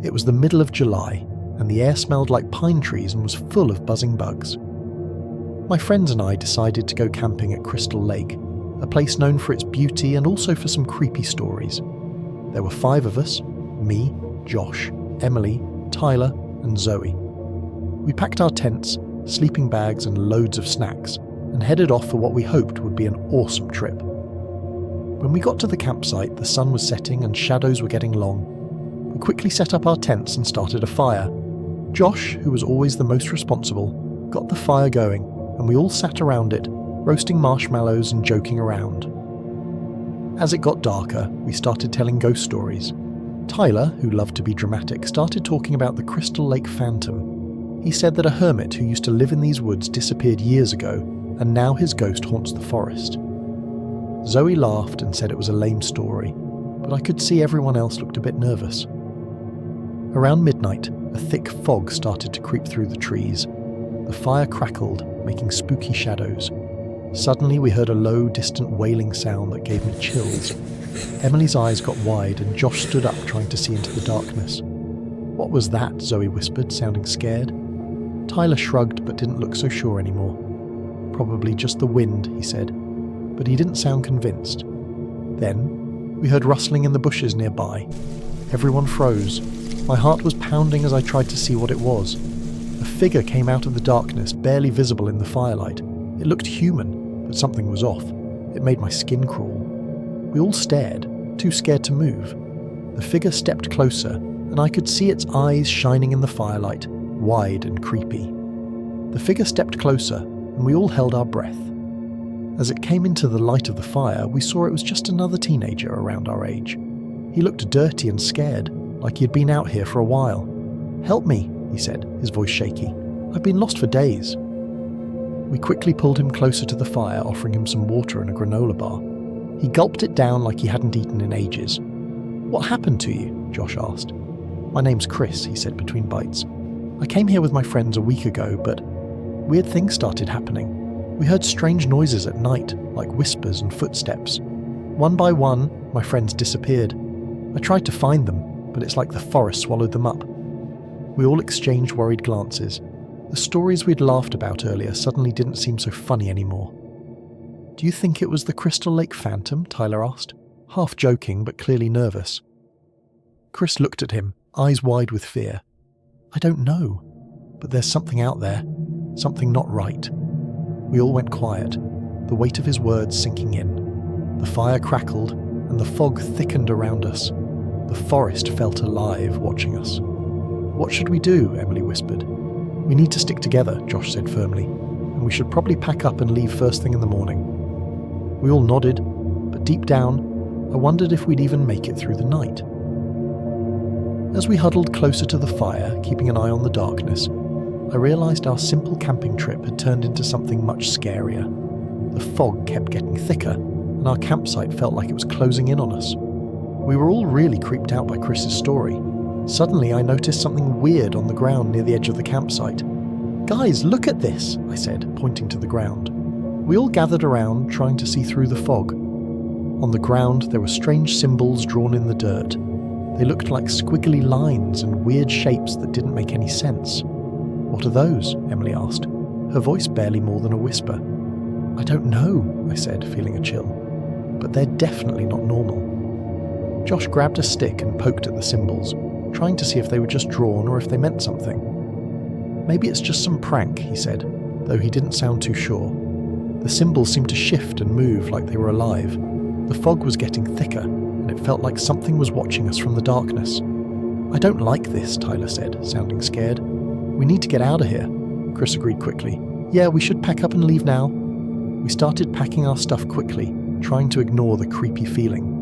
It was the middle of July, and the air smelled like pine trees and was full of buzzing bugs. My friends and I decided to go camping at Crystal Lake, a place known for its beauty and also for some creepy stories. There were 5 of us: me, Josh, Emily, Tyler, and Zoe. We packed our tents, sleeping bags, and loads of snacks, and headed off for what we hoped would be an awesome trip. When we got to the campsite, the sun was setting and shadows were getting long. We quickly set up our tents and started a fire. Josh, who was always the most responsible, got the fire going, and we all sat around it, roasting marshmallows and joking around. As it got darker, we started telling ghost stories. Tyler, who loved to be dramatic, started talking about the Crystal Lake Phantom. He said that a hermit who used to live in these woods disappeared years ago, and now his ghost haunts the forest. Zoe laughed and said it was a lame story, but I could see everyone else looked a bit nervous. Around midnight, a thick fog started to creep through the trees. The fire crackled, making spooky shadows. Suddenly we heard a low, distant wailing sound that gave me chills. Emily's eyes got wide and Josh stood up trying to see into the darkness. "What was that?" Zoe whispered, sounding scared. Tyler shrugged but didn't look so sure anymore. "Probably just the wind," he said, but he didn't sound convinced. Then we heard rustling in the bushes nearby. Everyone froze. My heart was pounding as I tried to see what it was. A figure came out of the darkness, barely visible in the firelight. It looked human, but something was off. It made my skin crawl. We all stared, too scared to move. The figure stepped closer, and I could see its eyes shining in the firelight, wide and creepy. The figure stepped closer, and we all held our breath. As it came into the light of the fire, we saw it was just another teenager around our age. He looked dirty and scared, like he had been out here for a while. "Help me," he said, his voice shaky. "I've been lost for days." We quickly pulled him closer to the fire, offering him some water and a granola bar. He gulped it down like he hadn't eaten in ages. "What happened to you?" Josh asked. "My name's Chris," he said between bites. "I came here with my friends a week ago, but weird things started happening. We heard strange noises at night, like whispers and footsteps. One by one, my friends disappeared. I tried to find them, but it's like the forest swallowed them up." We all exchanged worried glances. The stories we'd laughed about earlier suddenly didn't seem so funny anymore. "Do you think it was the Crystal Lake Phantom?" Tyler asked, half joking but clearly nervous. Chris looked at him, eyes wide with fear. "I don't know, but there's something out there, something not right." We all went quiet, the weight of his words sinking in. The fire crackled, and the fog thickened around us. The forest felt alive, watching us. "What should we do?" Emily whispered. "We need to stick together," Josh said firmly, "and we should probably pack up and leave first thing in the morning." We all nodded, but deep down, I wondered if we'd even make it through the night. As we huddled closer to the fire, keeping an eye on the darkness, I realised our simple camping trip had turned into something much scarier. The fog kept getting thicker, and our campsite felt like it was closing in on us. We were all really creeped out by Chris's story. Suddenly I noticed something weird on the ground near the edge of the campsite. "Guys, look at this," I said, pointing to the ground. We all gathered around, trying to see through the fog. On the ground there were strange symbols drawn in the dirt. They looked like squiggly lines and weird shapes that didn't make any sense. "What are those?" Emily asked, her voice barely more than a whisper. "I don't know," I said, feeling a chill. "But they're definitely not normal." Josh grabbed a stick and poked at the symbols, trying to see if they were just drawn or if they meant something. "Maybe it's just some prank," he said, though he didn't sound too sure. The symbols seemed to shift and move like they were alive. The fog was getting thicker, and it felt like something was watching us from the darkness. "I don't like this," Tyler said, sounding scared. "We need to get out of here." Chris agreed quickly. "Yeah, we should pack up and leave now." We started packing our stuff quickly, trying to ignore the creepy feeling.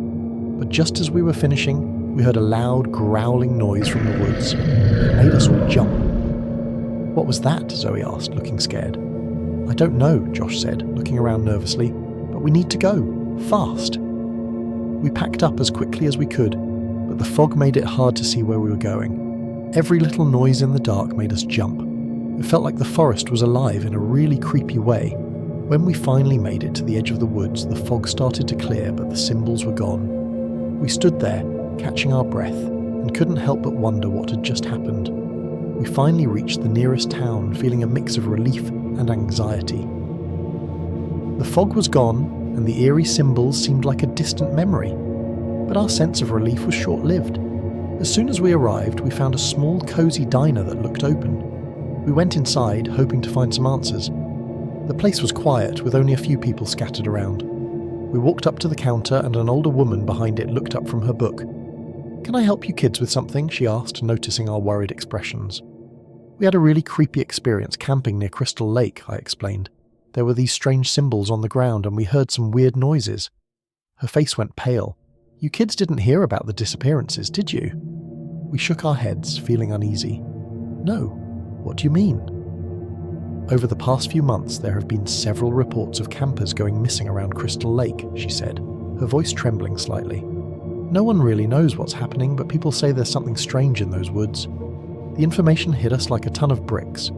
But just as we were finishing, we heard a loud, growling noise from the woods. It made us all jump. "What was that?" Zoe asked, looking scared. "I don't know," Josh said, looking around nervously, "but we need to go. Fast." We packed up as quickly as we could, but the fog made it hard to see where we were going. Every little noise in the dark made us jump. It felt like the forest was alive in a really creepy way. When we finally made it to the edge of the woods, the fog started to clear, but the symbols were gone. We stood there, catching our breath, and couldn't help but wonder what had just happened. We finally reached the nearest town, feeling a mix of relief and anxiety. The fog was gone, and the eerie symbols seemed like a distant memory, but our sense of relief was short-lived. As soon as we arrived, we found a small, cosy diner that looked open. We went inside, hoping to find some answers. The place was quiet, with only a few people scattered around. We walked up to the counter, and an older woman behind it looked up from her book. "Can I help you kids with something?" she asked, noticing our worried expressions. "We had a really creepy experience camping near Crystal Lake," I explained. "There were these strange symbols on the ground, and we heard some weird noises." Her face went pale. "You kids didn't hear about the disappearances, did you?" We shook our heads, feeling uneasy. "No. What do you mean?" "Over the past few months, there have been several reports of campers going missing around Crystal Lake," she said, her voice trembling slightly. "No one really knows what's happening, but people say there's something strange in those woods." The information hit us like a ton of bricks.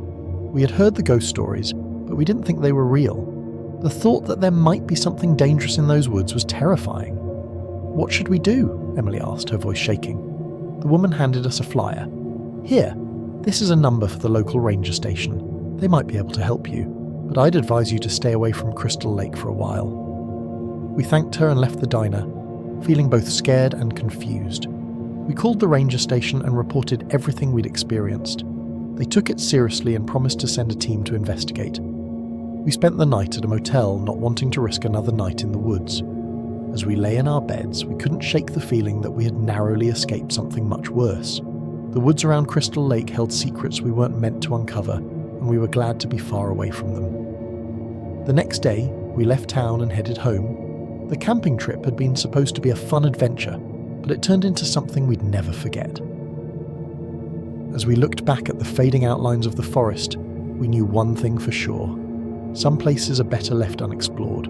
We had heard the ghost stories, but we didn't think they were real. The thought that there might be something dangerous in those woods was terrifying. "What should we do?" Emily asked, her voice shaking. The woman handed us a flyer. "Here, this is a number for the local ranger station. They might be able to help you, but I'd advise you to stay away from Crystal Lake for a while." We thanked her and left the diner, feeling both scared and confused. We called the ranger station and reported everything we'd experienced. They took it seriously and promised to send a team to investigate. We spent the night at a motel, not wanting to risk another night in the woods. As we lay in our beds, we couldn't shake the feeling that we had narrowly escaped something much worse. The woods around Crystal Lake held secrets we weren't meant to uncover, and we were glad to be far away from them. The next day, we left town and headed home. The camping trip had been supposed to be a fun adventure, but it turned into something we'd never forget. As we looked back at the fading outlines of the forest, we knew one thing for sure: some places are better left unexplored.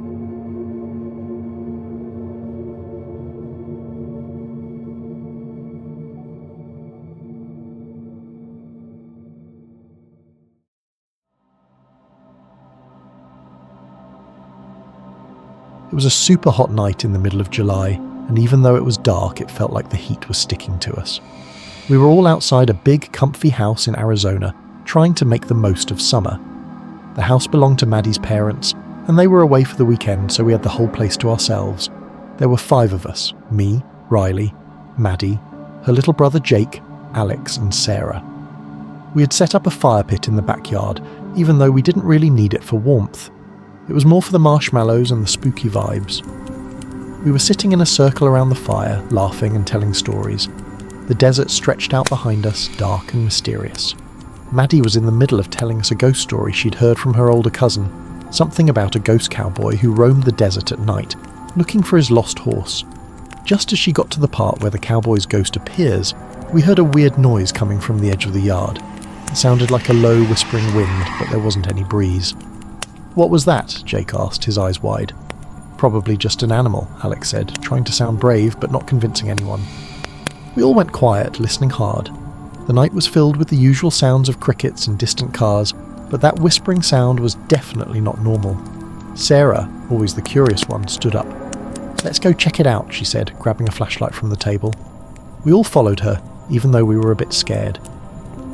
It was a super hot night in the middle of July, and even though it was dark, it felt like the heat was sticking to us. We were all outside a big, comfy house in Arizona, trying to make the most of summer. The house belonged to Maddie's parents, and they were away for the weekend, so we had the whole place to ourselves. There were 5 of us: me, Riley, Maddie, her little brother Jake, Alex, and Sarah. We had set up a fire pit in the backyard, even though we didn't really need it for warmth. It was more for the marshmallows and the spooky vibes. We were sitting in a circle around the fire, laughing and telling stories. The desert stretched out behind us, dark and mysterious. Maddie was in the middle of telling us a ghost story she'd heard from her older cousin, something about a ghost cowboy who roamed the desert at night, looking for his lost horse. Just as she got to the part where the cowboy's ghost appears, we heard a weird noise coming from the edge of the yard. It sounded like a low, whispering wind, but there wasn't any breeze. "What was that?" Jake asked, his eyes wide. "Probably just an animal," Alex said, trying to sound brave but not convincing anyone. We all went quiet, listening hard. The night was filled with the usual sounds of crickets and distant cars, but that whispering sound was definitely not normal. Sarah, always the curious one, stood up. "Let's go check it out," she said, grabbing a flashlight from the table. We all followed her, even though we were a bit scared.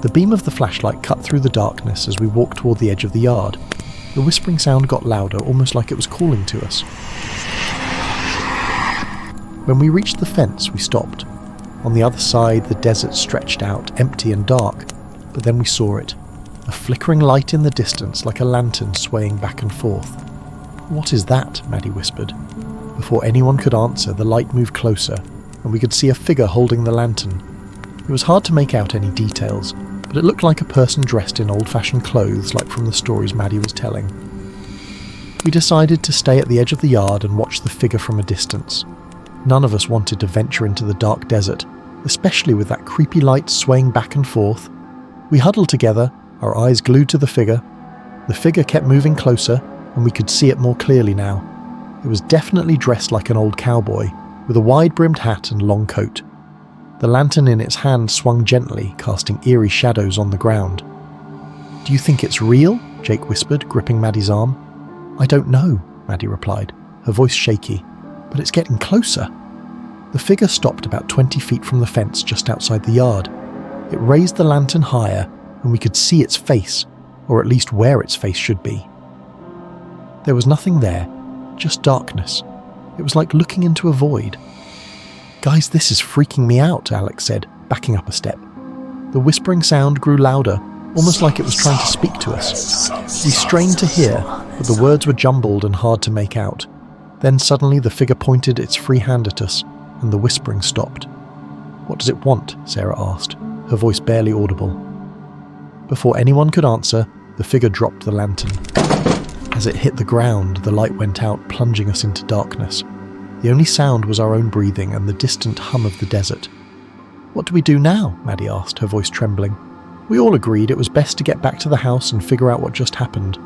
The beam of the flashlight cut through the darkness as we walked toward the edge of the yard. The whispering sound got louder, almost like it was calling to us. When we reached the fence, we stopped. On the other side, the desert stretched out, empty and dark, but then we saw it. A flickering light in the distance, like a lantern swaying back and forth. "What is that?" Maddie whispered. Before anyone could answer, the light moved closer, and we could see a figure holding the lantern. It was hard to make out any details, but it looked like a person dressed in old-fashioned clothes, like from the stories Maddie was telling. We decided to stay at the edge of the yard and watch the figure from a distance. None of us wanted to venture into the dark desert, especially with that creepy light swaying back and forth. We huddled together, our eyes glued to the figure. The figure kept moving closer, and we could see it more clearly now. It was definitely dressed like an old cowboy, with a wide-brimmed hat and long coat. The lantern in its hand swung gently, casting eerie shadows on the ground. "Do you think it's real?" Jake whispered, gripping Maddie's arm. "I don't know," Maddie replied, her voice shaky, "but it's getting closer." The figure stopped about 20 feet from the fence just outside the yard. It raised the lantern higher, and we could see its face, or at least where its face should be. There was nothing there, just darkness. It was like looking into a void. "Guys, this is freaking me out," Alex said, backing up a step. The whispering sound grew louder, almost like it was trying to speak to us. We strained to hear, but the words were jumbled and hard to make out. Then suddenly the figure pointed its free hand at us, and the whispering stopped. "What does it want?" Sarah asked, her voice barely audible. Before anyone could answer, the figure dropped the lantern. As it hit the ground, the light went out, plunging us into darkness. The only sound was our own breathing and the distant hum of the desert. "What do we do now?" Maddie asked, her voice trembling. We all agreed it was best to get back to the house and figure out what just happened.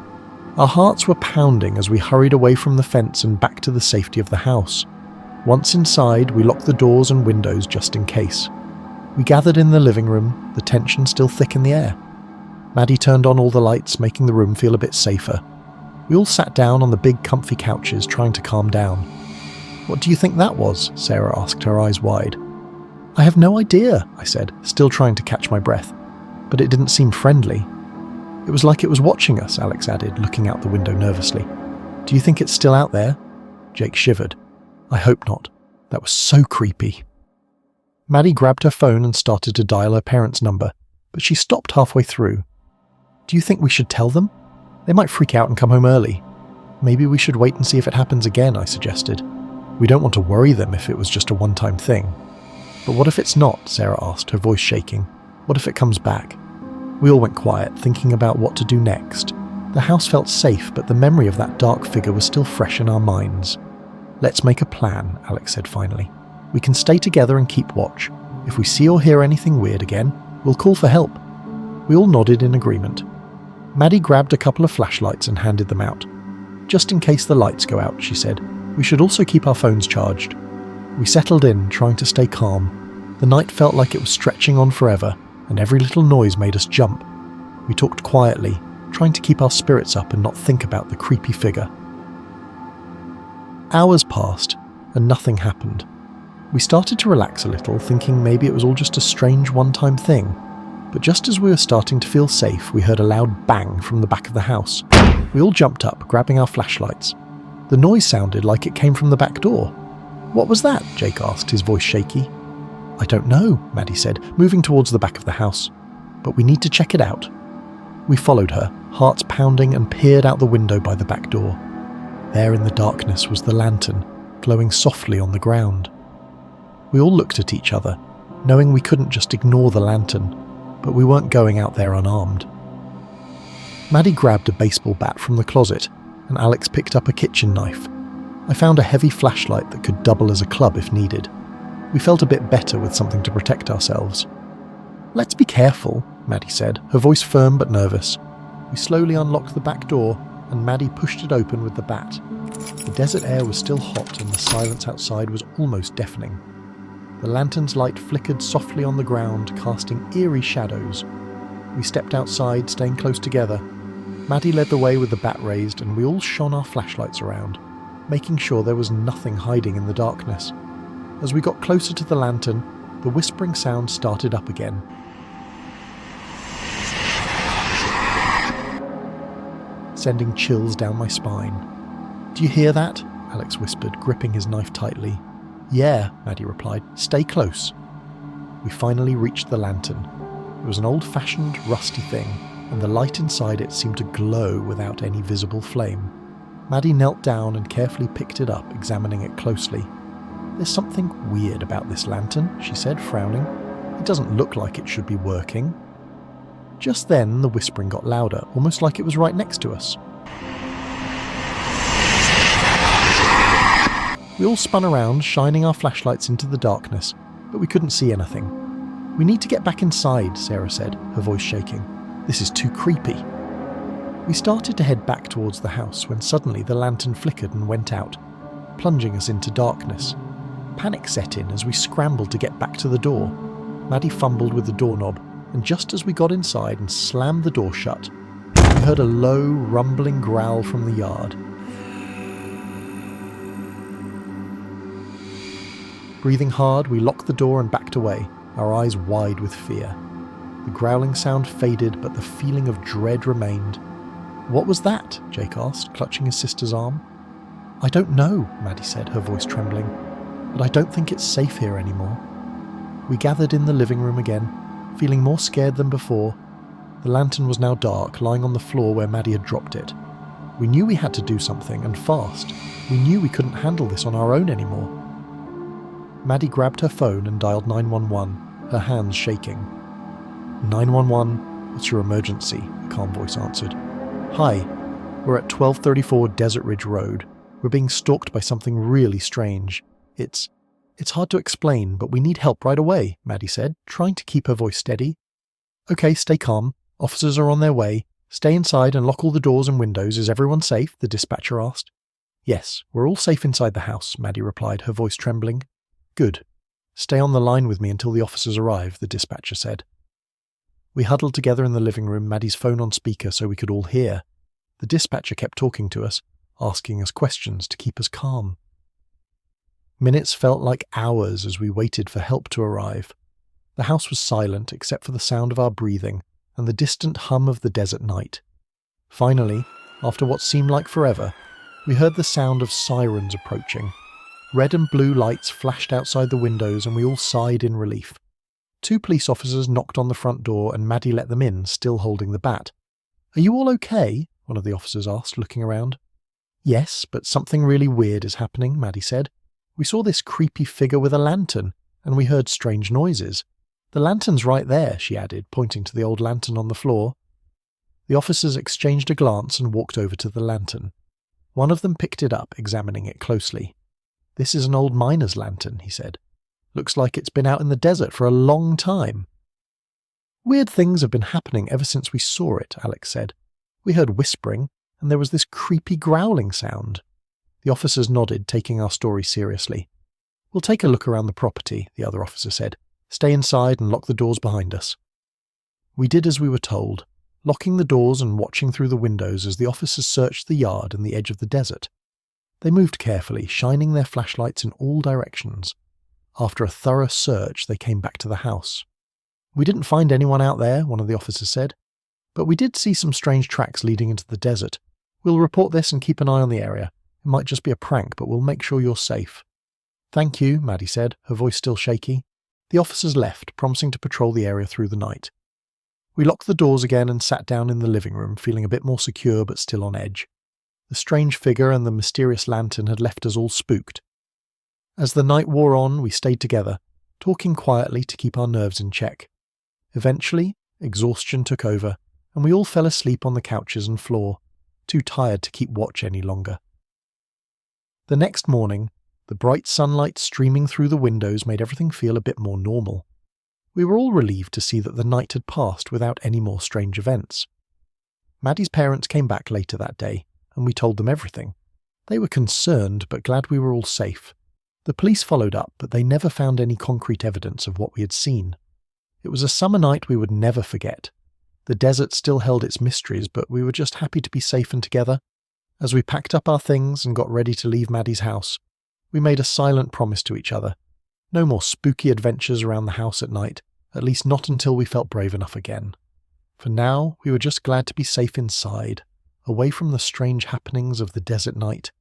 Our hearts were pounding as we hurried away from the fence and back to the safety of the house. Once inside, we locked the doors and windows just in case. We gathered in the living room, the tension still thick in the air. Maddie turned on all the lights, making the room feel a bit safer. We all sat down on the big comfy couches, trying to calm down. "What do you think that was?" Sarah asked, her eyes wide. "I have no idea," I said, still trying to catch my breath. But it didn't seem friendly. "It was like it was watching us," Alex added, looking out the window nervously. "Do you think it's still out there?" Jake shivered. "I hope not. That was so creepy." Maddie grabbed her phone and started to dial her parents' number, but she stopped halfway through. "Do you think we should tell them? They might freak out and come home early. Maybe we should wait and see if it happens again," I suggested. "We don't want to worry them if it was just a one-time thing." "But what if it's not?" Sarah asked, her voice shaking. "What if it comes back?" We all went quiet, thinking about what to do next. The house felt safe, but the memory of that dark figure was still fresh in our minds. "Let's make a plan," Alex said finally. "We can stay together and keep watch. If we see or hear anything weird again, we'll call for help." We all nodded in agreement. Maddie grabbed a couple of flashlights and handed them out. "Just in case the lights go out," she said. "We should also keep our phones charged." We settled in, trying to stay calm. The night felt like it was stretching on forever, and every little noise made us jump. We talked quietly, trying to keep our spirits up and not think about the creepy figure. Hours passed, and nothing happened. We started to relax a little, thinking maybe it was all just a strange one-time thing. But just as we were starting to feel safe, we heard a loud bang from the back of the house. We all jumped up, grabbing our flashlights. The noise sounded like it came from the back door. "What was that?" Jake asked, his voice shaky. "I don't know," Maddie said, moving towards the back of the house. "But we need to check it out." We followed her, hearts pounding, and peered out the window by the back door. There in the darkness was the lantern, glowing softly on the ground. We all looked at each other, knowing we couldn't just ignore the lantern, but we weren't going out there unarmed. Maddie grabbed a baseball bat from the closet, and Alex picked up a kitchen knife. I found a heavy flashlight that could double as a club if needed. We felt a bit better with something to protect ourselves. "Let's be careful," Maddie said, her voice firm but nervous. We slowly unlocked the back door, and Maddie pushed it open with the bat. The desert air was still hot, and the silence outside was almost deafening. The lantern's light flickered softly on the ground, casting eerie shadows. We stepped outside, staying close together. Maddie led the way with the bat raised, and we all shone our flashlights around, making sure there was nothing hiding in the darkness. As we got closer to the lantern, the whispering sound started up again. Sending chills down my spine. "Do you hear that?" Alex whispered, gripping his knife tightly. "Yeah," Maddie replied. "Stay close." We finally reached the lantern. It was an old-fashioned, rusty thing, and the light inside it seemed to glow without any visible flame. Maddie knelt down and carefully picked it up, examining it closely. "There's something weird about this lantern," she said, frowning. "It doesn't look like it should be working." Just then, the whispering got louder, almost like it was right next to us. We all spun around, shining our flashlights into the darkness, but we couldn't see anything. "We need to get back inside," Sarah said, her voice shaking. "This is too creepy." We started to head back towards the house when suddenly the lantern flickered and went out, plunging us into darkness. Panic set in as we scrambled to get back to the door. Maddie fumbled with the doorknob, and just as we got inside and slammed the door shut, we heard a low, rumbling growl from the yard. Breathing hard, we locked the door and backed away, our eyes wide with fear. The growling sound faded, but the feeling of dread remained. "What was that?" Jake asked, clutching his sister's arm. "I don't know," Maddie said, her voice trembling, "but I don't think it's safe here anymore." We gathered in the living room again, feeling more scared than before. The lantern was now dark, lying on the floor where Maddie had dropped it. We knew we had to do something, and fast. We knew we couldn't handle this on our own anymore. Maddie grabbed her phone and dialed 911, her hands shaking. 911, what's your emergency? A calm voice answered. Hi, we're at 1234 Desert Ridge Road. We're being stalked by something really strange. It's hard to explain, but we need help right away, Maddie said, trying to keep her voice steady. Okay, stay calm. Officers are on their way. Stay inside and lock all the doors and windows. Is everyone safe? The dispatcher asked. Yes, we're all safe inside the house, Maddie replied, her voice trembling. Good. Stay on the line with me until the officers arrive, the dispatcher said. We huddled together in the living room, Maddie's phone on speaker so we could all hear. The dispatcher kept talking to us, asking us questions to keep us calm. Minutes felt like hours as we waited for help to arrive. The house was silent except for the sound of our breathing and the distant hum of the desert night. Finally, after what seemed like forever, we heard the sound of sirens approaching. Red and blue lights flashed outside the windows and we all sighed in relief. 2 police officers knocked on the front door and Maddie let them in, still holding the bat. Are you all okay? One of the officers asked, looking around. Yes, but something really weird is happening, Maddie said. We saw this creepy figure with a lantern, and we heard strange noises. The lantern's right there, she added, pointing to the old lantern on the floor. The officers exchanged a glance and walked over to the lantern. One of them picked it up, examining it closely. This is an old miner's lantern, he said. Looks like it's been out in the desert for a long time. Weird things have been happening ever since we saw it, Alex said. We heard whispering, and there was this creepy growling sound. The officers nodded, taking our story seriously. We'll take a look around the property, the other officer said. Stay inside and lock the doors behind us. We did as we were told, locking the doors and watching through the windows as the officers searched the yard and the edge of the desert. They moved carefully, shining their flashlights in all directions. After a thorough search, they came back to the house. We didn't find anyone out there, one of the officers said, but we did see some strange tracks leading into the desert. We'll report this and keep an eye on the area. It might just be a prank, but we'll make sure you're safe. Thank you, Maddie said, her voice still shaky. The officers left, promising to patrol the area through the night. We locked the doors again and sat down in the living room, feeling a bit more secure but still on edge. The strange figure and the mysterious lantern had left us all spooked. As the night wore on, we stayed together, talking quietly to keep our nerves in check. Eventually, exhaustion took over, and we all fell asleep on the couches and floor, too tired to keep watch any longer. The next morning, the bright sunlight streaming through the windows made everything feel a bit more normal. We were all relieved to see that the night had passed without any more strange events. Maddie's parents came back later that day, and we told them everything. They were concerned, but glad we were all safe. The police followed up, but they never found any concrete evidence of what we had seen. It was a summer night we would never forget. The desert still held its mysteries, but we were just happy to be safe and together. As we packed up our things and got ready to leave Maddie's house, we made a silent promise to each other. No more spooky adventures around the house at night, at least not until we felt brave enough again. For now, we were just glad to be safe inside, away from the strange happenings of the desert night,